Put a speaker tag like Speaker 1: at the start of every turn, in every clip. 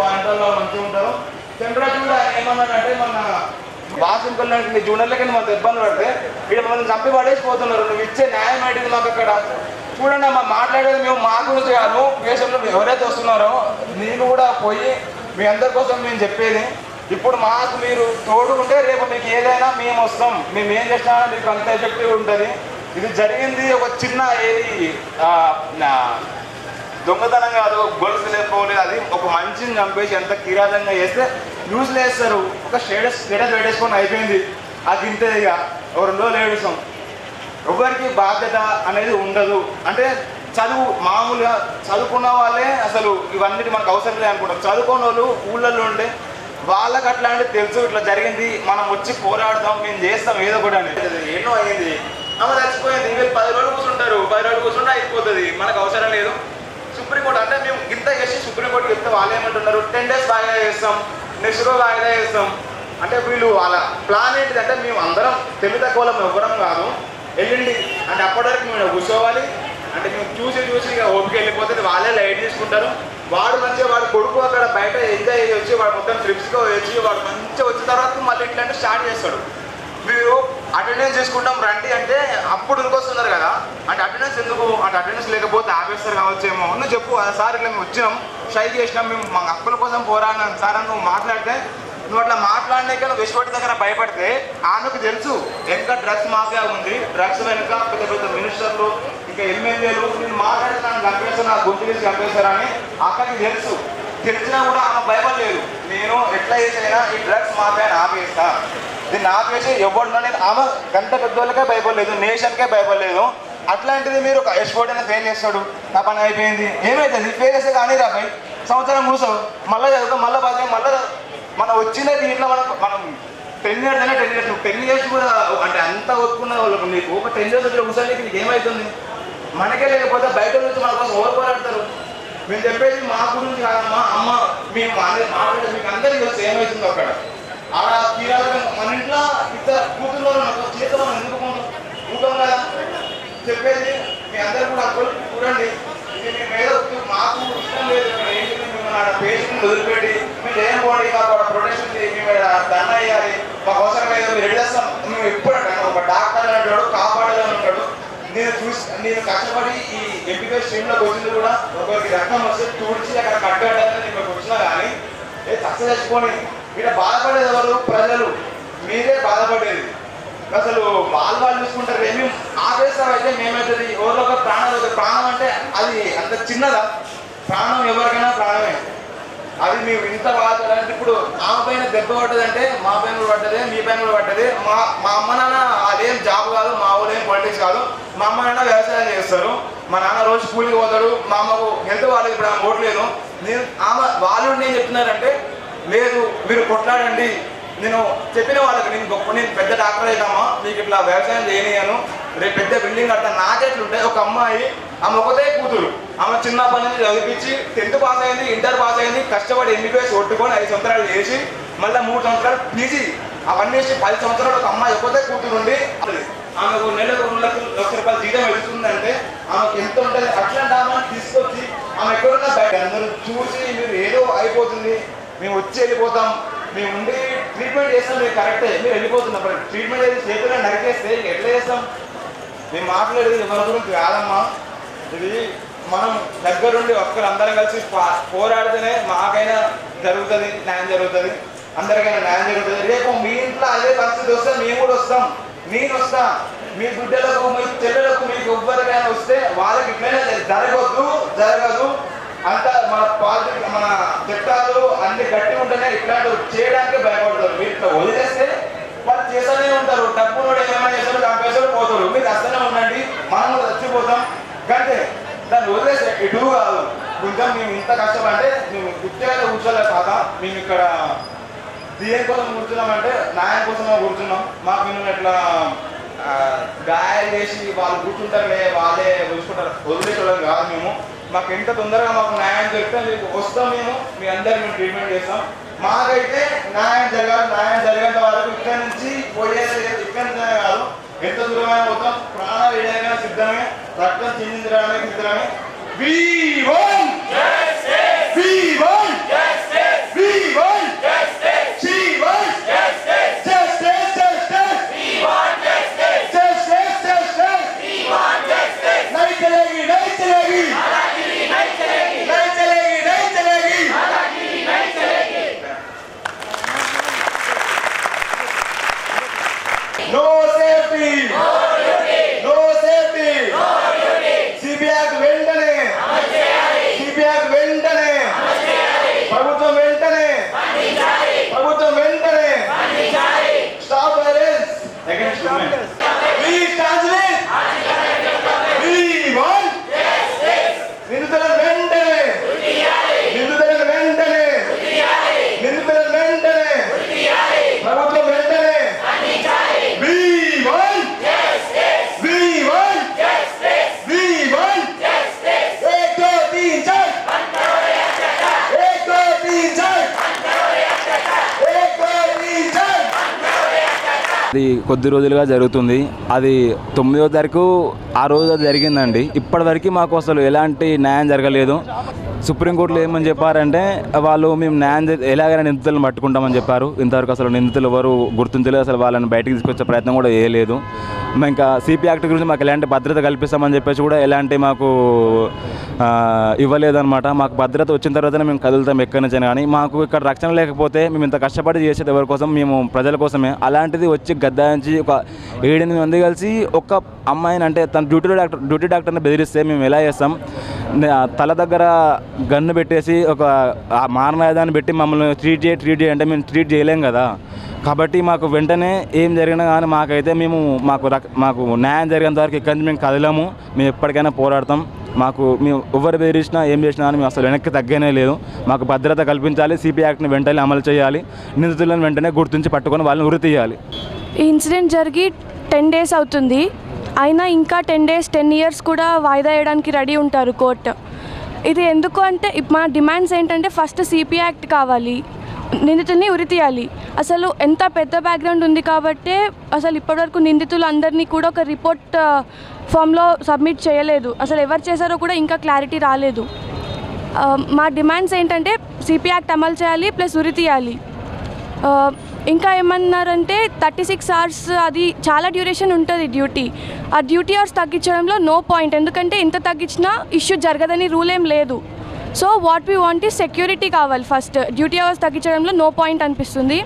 Speaker 1: వాళ్ళ మంచిగా ఉంటారు. చంద్రరాజు కూడా ఏమన్నాడంటే మన వాసింపల్ మీ జూనియర్లకి మనకు ఇబ్బంది పడితే ఇక్కడ మమ్మల్ని చంపి పడేసిపోతున్నారు. నువ్వు ఇచ్చే న్యాయం ఏంటిది మాకు అక్కడ చూడండి. అమ్మ మాట్లాడేది మేము మా గురించి కాదు, దేశంలో ఎవరైతే వస్తున్నారో నేను కూడా పోయి మీ అందరి కోసం మేము చెప్పేది. ఇప్పుడు మాకు మీరు తోడు ఉంటే రేపు మీకు ఏదైనా మేము వస్తాం. మేము ఏం చేసినా మీకు అంత ఎఫెక్టివ్ ఉంటుంది. ఇది జరిగింది ఒక చిన్న ఏది దొంగతనం కాదు, గొలుసు లేకపోలేదు. అది ఒక మనిషిని చంపేసి ఎంత కిరాతంగా చేస్తే న్యూస్లో వేస్తారు. ఒక స్టేటస్ పెట్టేసుకొని అయిపోయింది. అది ఇంతే. ఇక ఒక 2 రోజులు ఏడుస్తాం. ఎవరికి బాధ్యత అనేది ఉండదు. అంటే చదువు మామూలుగా చదువుకున్న వాళ్ళే అసలు ఇవన్నిటి మనకు అవసరం లేదు అనుకుంటారు. చదువుకున్న వాళ్ళు ఊళ్ళల్లో ఉండే వాళ్ళకి అట్లాంటివి తెలుసు. ఇట్లా జరిగింది, మనం వచ్చి పోరాడదాం, మేము చేస్తాం ఏదో కూడా అనేది. ఎన్నో అయింది, ఆమె చచ్చిపోయింది. వీళ్ళు 10 రోజులు కూర్చుంటారు, 10 రోజులు కూర్చుంటే అయిపోతుంది, మనకు అవసరం లేదు. సుప్రీంకోర్టు అంటే మేము ఇంత చేసి సుప్రీంకోర్టుకి చెప్తే వాళ్ళు ఏమంటున్నారు, 10 days వాయిదా చేస్తాం, నెక్స్ట్ రోజు వాయిదా చేస్తాం. అంటే వీళ్ళు వాళ్ళ ప్లాన్ ఏంటిదంటే మేము అందరం తెలివి తక్కువ ఎవ్వరం కాదు, వెళ్ళండి అంటే అప్పటి వరకు మేము కూర్చోవాలి. అంటే మేము చూసి ఇక ఓపిక వెళ్ళిపోతుంది. వాళ్ళే లైట్ తీసుకుంటారు. వాడు మంచిగా వాడు కొడుకు అక్కడ బయట ఎంజాయ్ వచ్చి వాడు మొత్తం ట్రిప్స్గా వచ్చి వాడు మంచిగా వచ్చిన తర్వాత మళ్ళీ ఇట్లాంటి స్టార్ట్ చేస్తాడు. మీరు అటెండెన్స్ చేసుకుంటాం రండి అంటే అప్పుడు ఉరికొస్తున్నారు కదా. అంటే అటెండెన్స్ ఎందుకు అంటే అటెండెన్స్ లేకపోతే ఆపేస్తారు కావచ్చేమో. నువ్వు చెప్పు సార్ ఇట్లా మేము వచ్చినాం, స్ట్రైక్ చేసినాం, మేము మా హక్కుల కోసం పోరాడినాం సార్ అని నువ్వు మాట్లాడితే, నువ్వు అట్లా మాట్లాడినాక నువ్వు విశ్వటి దగ్గర భయపడితే ఆమెకు తెలుసు వెనక డ్రగ్స్ మాఫియా ఉంది, డ్రగ్స్ వెనుక పెద్ద పెద్ద మినిస్టర్లు ఇంకా ఎమ్మెల్యేలు నేను మాట్లాడితే నన్ను చంపేస్తాను, నా గొంతు తీసి చంపేస్తారని అక్కడికి తెలుసు. తెలిసినా కూడా ఆమె భయపడలేదు. నేను ఎట్లా చేసైనా ఈ డ్రగ్స్ మాఫియాని ఆపేస్తా, దీన్ని ఆపేసి ఎవరినో ఆమె గంట పెద్దోళ్ళకే భయపడలేదు, నేషన్కే భయపడలేదు. అట్లాంటిది మీరు ఒక ఎస్పోర్ట్ ఫెయిల్ చేస్తాడు, నా పని అయిపోయింది. ఏమైతుంది ఫెయిల్ చేస్తే కానీ 20 సంవత్సరం కూర్చోవు, మళ్ళీ చదువుతాం, మళ్ళీ బాధ్యత, మళ్ళీ మనం వచ్చిన దీంట్లో మనం 10 years అయినా 10 years 10 years కూడా అంటే అంత ఒప్పుకున్న వాళ్ళకు నీకు ఒక 10 years వచ్చి కూర్చోడానికి నీకు ఏమవుతుంది? మనకే లేకపోతే బయట నుంచి మన కోసం ఎవరు పోరాడతారు? మేము చెప్పేది మా గురించి కాదమ్మా. అమ్మ మేము మాట్లాడే మీకు అందరికీ తెలుసు ఏమవుతుందో అక్కడ. ఆడ కీలకం మన ఇంట్లో ఇద్దరు కూతున్నారు, చేతులు మనం ఎందుకు ఉంటాం కదా. చెప్పేది మీ అందరు కూడా చూడండి, ఇది మేము ఏదో మాకు ఇష్టం లేదు. ఆడ పేషెంట్ వదిలిపెట్టి మేము ఏం పోండి, మాకు ప్రొటెక్షన్ మేము దండ వేయాలి, మాకు అవసరం లేదు, మీరు రెడీ చేస్తాం. మేము ఎప్పుడు ఒక డాక్టర్ అంటాడు, కాపాడాలని ఉంటాడు. నేను కష్టపడి ఈ ఎంపీగా స్ట్రీమ్లోకి వచ్చింది కూడా ఒకరికి రక్తం వస్తే తుడిచి అక్కడ కట్టడానికి నేను వచ్చినా కానీ సక్సెస్ తెచ్చుకొని ఇక్కడ బాధపడేది ఎవరు? ప్రజలు. మీరే బాధపడేది. అసలు వాళ్ళు చూసుకుంటారు. మేము ఆపేస్తాం అయితే మేమవుతుంది ఎవరిలో ఒక ప్రాణం అవుతుంది. ప్రాణం అంటే అది అంత చిన్నదా? ప్రాణం ఎవరికైనా ప్రాణమే. అది మేము ఇంత బాధపడాలంటే ఇప్పుడు ఆమె పైన దెబ్బ పడ్డదంటే మా పైన కూడా పడ్డది, మీ పైన కూడా పడ్డది. మా అమ్మ నాన్న అదేం జాబ్ కాదు, మా ఊళ్ళో ఏం పాలిటిక్స్ కాదు. మా అమ్మ నాన్న వ్యవసాయం చేస్తారు, మా నాన్న రోజు స్కూల్కి పోతాడు. మా అమ్మకు హెల్త్ వాళ్ళకి ఇప్పుడు ఆమె ఓట్లేదు. వాళ్ళు నేను చెప్తున్నారంటే లేదు మీరు కొట్లాడండి. నేను చెప్పిన వాళ్ళకి నేను పెద్ద డాక్టర్ అవుతామా, మీకు ఇట్లా వ్యవసాయం చేయనియాను, రేపు పెద్ద బిల్డింగ్ కడతాను. నా చేతులు ఉంటాయి. ఒక అమ్మాయి, ఆమె ఒకటే కూతురు, ఆమె చిన్నప్పటి నుంచి చదివించి 10th పాస్ అయింది, ఇంటర్ పాస్ అయింది, కష్టపడి ఎంబీబీఎస్ కొట్టుకొని 5 సంవత్సరాలు చేసి మళ్ళీ 3 సంవత్సరాలు పీజీ అవన్నీ చేసి 10 సంవత్సరాలు ఒక అమ్మాయి ఒకటే కూతురు ఉండి ఆమెకు నెలకు 2 లక్షల రూపాయలు జీతం వెళ్తుందంటే ఆమెకు ఎంత ఉంటుంది? అట్లాంటి ఆమెను తీసుకొచ్చి ఆమె ఎక్కడున్నా బయట అందరూ చూసి మీరు ఏదో అయిపోతుంది, మేము వచ్చి వెళ్ళిపోతాం, మేము ఉండి ట్రీట్మెంట్ చేస్తాం, మీరు కరెక్టే, మీరు వెళ్ళిపోతున్నాం. ట్రీట్మెంట్ చేసి చేతుల్లో నరికేస్తే ఎట్లా చేస్తాం? మేము మాట్లాడేది ఎవరి గురించి కాదమ్మా. ఇది మనం దగ్గరుండి అందరం కలిసి పోరాడితేనే మాకైనా జరుగుతుంది, న్యాయం జరుగుతుంది, అందరికైనా న్యాయం జరుగుతుంది. రేపు మీ ఇంట్లో అదే పరిస్థితి వస్తే మేము కూడా వస్తాం, నేను వస్తా. మీ బిడ్డలకు, మీ చెల్లెలకు, మీకు ఎవ్వరికైనా వస్తే వాళ్ళకి ఇట్లయినా జరగదు. అంతా మన చట్టాలు అన్ని గట్టి ఉంటేనే ఇట్లాంటివి చేయడానికి భయపడతారు. మీరు ఇట్లా వదిలేస్తే వాళ్ళు చేస్తూనే ఉంటారు. డబ్బులు ఏమైనా చేస్తారు, చంపేస్తారు, పోతారు. మీరు అస్తనే ఉండండి, మనం చచ్చిపోతాం. కంటే దాన్ని వదిలేస్తే ఎటు కాదు. కొంచెం మేము ఇంత కష్టపంటే మేము గుర్తుగా కూర్చోలేదు కాదా. మేము ఇక్కడ దేనికోసం కూర్చున్నామంటే న్యాయం కోసమే కూర్చున్నాం. మాకు మేము ఇట్లా గాయాలు చేసి వాళ్ళు కూర్చుంటారులే, వాళ్ళే చూసుకుంటారు, వదిలేసుకోవడం కాదు. మేము మాకు ఎంత తొందరగా మాకు న్యాయం దొరికితే మీకు వస్తాం. మీ అందరికి మేము ట్రీట్మెంట్ చేస్తాం. మాకైతే న్యాయం జరగాలి. న్యాయం జరిగేంత వరకు ఇక్కడ నుంచి పోయేది లేదు. ఇక్కడ నుంచే కాదు, ఎంత దూరమైన మొత్తం ప్రాణాలు వేయడానికి సిద్ధమే, రక్తం చిందించడానికి సిద్ధమే. We won! We won!
Speaker 2: అది కొద్ది రోజులుగా జరుగుతుంది. అది 9వ తారీఖు ఆ రోజు అది జరిగిందండి. ఇప్పటివరకు మాకు అసలు ఎలాంటి న్యాయం జరగలేదు. సుప్రీంకోర్టులో ఏమని చెప్పారంటే వాళ్ళు మేము న్యాయం ఎలాగైనా నిందితులను పట్టుకుంటామని చెప్పారు. ఇంతవరకు అసలు నిందితులు ఎవరు గుర్తించలేదు, అసలు వాళ్ళని బయటికి తీసుకొచ్చే ప్రయత్నం కూడా చేయలేదు. ఇంకా సిపి యాక్ట్ గురించి మాకు ఎలాంటి భద్రత కల్పిస్తామని చెప్పేసి కూడా ఎలాంటి మాకు ఇవ్వలేదన్నమాట. మాకు భద్రత వచ్చిన తర్వాతనే మేము కదులుతాం ఎక్కడి నుంచి. కానీ మాకు ఇక్కడ రక్షణ లేకపోతే మేము ఇంత కష్టపడి చేసేది ఎవరి కోసం, మేము ప్రజల కోసమే. అలాంటిది వచ్చి గద్దాయించి ఒక 7-8 మంది కలిసి ఒక అమ్మాయిని, అంటే తన డ్యూటీ డాక్టర్ని బెదిరిస్తే మేము ఎలా చేస్తాం? తల దగ్గర గన్ను పెట్టేసి ఒక మారణాయుధాన్ని పెట్టి మమ్మల్ని ట్రీట్ చేయి అంటే మేము ట్రీట్ చేయలేం కదా. కాబట్టి మాకు వెంటనే ఏం జరిగినా కానీ మాకైతే మాకు న్యాయం జరిగేంత వరకు ఇక్కడి నుంచి మేము కదలము. మేము ఎప్పటికైనా పోరాడతాం. మేము ఎవరు బెదిరించినా ఏం చేసినా కానీ మేము అసలు వెనక్కి తగ్గనే లేదు. మాకు భద్రత కల్పించాలి. సిపి యాక్ట్ని వెంటనే అమలు చేయాలి. నిందితులను వెంటనే గుర్తించి పట్టుకొని వాళ్ళని ఉరి తీయాలి.
Speaker 3: ఈ ఇన్సిడెంట్ జరిగి 10 days అవుతుంది. అయినా ఇంకా 10 days 10 years కూడా వాయిదా వేయడానికి రెడీ ఉంటారు కోర్టు. ఇది ఎందుకు అంటే మా డిమాండ్స్ ఏంటంటే ఫస్ట్ సిపి యాక్ట్ కావాలి, నిందితుల్ని ఉరి తీయాలి. అసలు ఎంత పెద్ద బ్యాక్గ్రౌండ్ ఉంది కాబట్టి అసలు ఇప్పటివరకు నిందితులు అందరినీ కూడా ఒక రిపోర్ట్ ఫామ్లో సబ్మిట్ చేయలేదు. అసలు ఎవరు చేశారో కూడా ఇంకా క్లారిటీ రాలేదు. మా డిమాండ్స్ ఏంటంటే సిపి యాక్ట్ అమలు చేయాలి ప్లస్ ఉరి తీయాలి. ఇంకా ఏమన్నారంటే 36 hours అది చాలా డ్యూరేషన్ ఉంటుంది డ్యూటీ. ఆ డ్యూటీ అవర్స్ తగ్గించడంలో నో పాయింట్, ఎందుకంటే ఇంత తగ్గించినా ఇష్యూ జరగదని రూల్ ఏం లేదు. So what we want is security కావాలి. ఫస్ట్ డ్యూటీ అవర్స్ తగ్గించడంలో నో పాయింట్ అనిపిస్తుంది.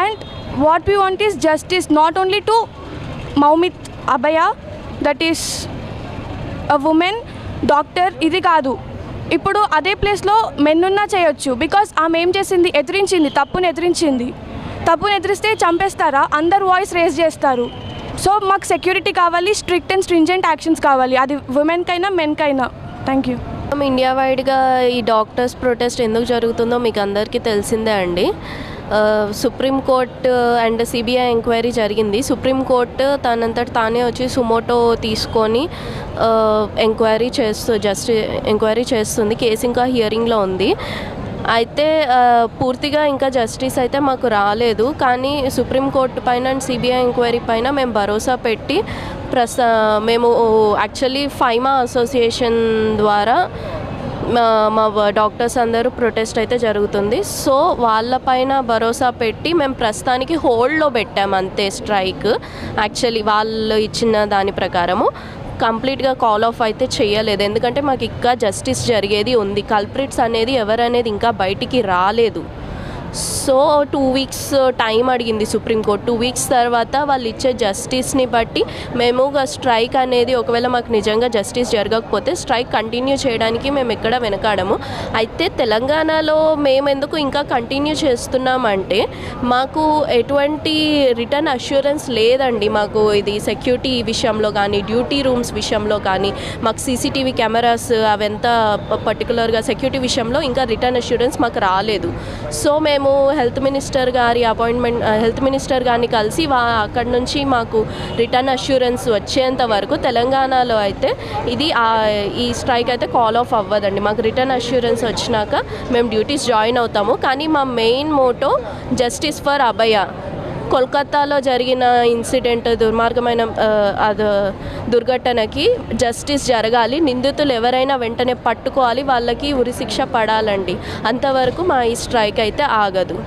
Speaker 3: And what we want is justice, not only to Moumita Abhaya, that is a woman doctor. ఇది కాదు, ఇప్పుడు అదే ప్లేస్లో మెన్నున్నా చేయొచ్చు. బికాస్ ఆమె ఏం చేసింది, ఎదిరించింది, తప్పుని ఎదిరిస్తే చంపేస్తారా? అందరు వాయిస్ రేజ్ చేస్తారు. సో మాకు సెక్యూరిటీ కావాలి, స్ట్రిక్ట్ అండ్ స్ట్రింజెంట్ యాక్షన్స్ కావాలి, అది ఉమెన్కైనా మెన్కైనా. Thank you.
Speaker 4: ఇండియా వైడ్గా ఈ డాక్టర్స్ ప్రొటెస్ట్ ఎందుకు జరుగుతుందో మీకు అందరికీ తెలిసిందే అండి. సుప్రీంకోర్టు అండ్ సిబిఐ ఎంక్వైరీ జరిగింది. సుప్రీంకోర్టు తనంతట తానే వచ్చి సుమోటో తీసుకొని ఎంక్వైరీ చేస్తుంది. కేసు ఇంకా హియరింగ్లో ఉంది. అయితే పూర్తిగా ఇంకా జస్టిస్ అయితే మాకు రాలేదు. కానీ సుప్రీంకోర్టు పైన అండ్ సిబిఐ ఎంక్వైరీ పైన మేము భరోసా పెట్టి మేము యాక్చువల్లీ ఫైమా అసోసియేషన్ ద్వారా మా డాక్టర్స్ అందరూ ప్రొటెస్ట్ అయితే జరుగుతుంది. సో వాళ్ళపైన భరోసా పెట్టి మేము ప్రస్తుతానికి హోల్డ్లో పెట్టాము అంతే స్ట్రైక్. యాక్చువల్లీ వాళ్ళు ఇచ్చిన దాని ప్రకారము కంప్లీట్గా కాల్ ఆఫ్ అయితే చేయలేదు, ఎందుకంటే మాకు ఇంకా జస్టిస్ జరిగేది ఉంది. కల్ప్రిట్స్ అనేది ఎవరనేది ఇంకా బయటికి రాలేదు. సో 2 weeks టైం అడిగింది సుప్రీంకోర్టు. 2 weeks తర్వాత వాళ్ళు ఇచ్చే జస్టిస్ని బట్టి మేము స్ట్రైక్ అనేది ఒకవేళ మాకు నిజంగా జస్టిస్ జరగకపోతే స్ట్రైక్ కంటిన్యూ చేయడానికి మేము ఎక్కడ వెనకాడము. అయితే తెలంగాణలో మేము ఎందుకు ఇంకా కంటిన్యూ చేస్తున్నామంటే మాకు ఎటువంటి రిటర్న్ అష్యూరెన్స్ లేదండి. మాకు ఇది సెక్యూరిటీ విషయంలో కానీ, డ్యూటీ రూమ్స్ విషయంలో కానీ, మాకు సీసీటీవీ కెమెరాస్ అవంతా పర్టికులర్గా సెక్యూరిటీ విషయంలో ఇంకా రిటర్న్ అష్యూరెన్స్ మాకు రాలేదు. సో మేము హెల్త్ మినిస్టర్ గారిని కలిసి అక్కడి నుంచి మాకు రిటర్న్ అష్యూరెన్స్ వచ్చేంత వరకు తెలంగాణలో అయితే ఈ స్ట్రైక్ అయితే కాల్ ఆఫ్ అవ్వదండి. మాకు రిటర్న్ అష్యూరెన్స్ వచ్చినాక మేము డ్యూటీస్ జాయిన్ అవుతాము. కానీ మా మెయిన్ మోటో జస్టిస్ ఫర్ అభయ. కోల్కతాలో జరిగిన ఇన్సిడెంట్, దుర్మార్గమైన దుర్ఘటనకి జస్టిస్ జరగాలి. నిందితులు ఎవరైనా వెంటనే పట్టుకోవాలి, వాళ్ళకి ఉరిశిక్ష పడాలండి. అంతవరకు మా ఈ స్ట్రైక్ అయితే ఆగదు.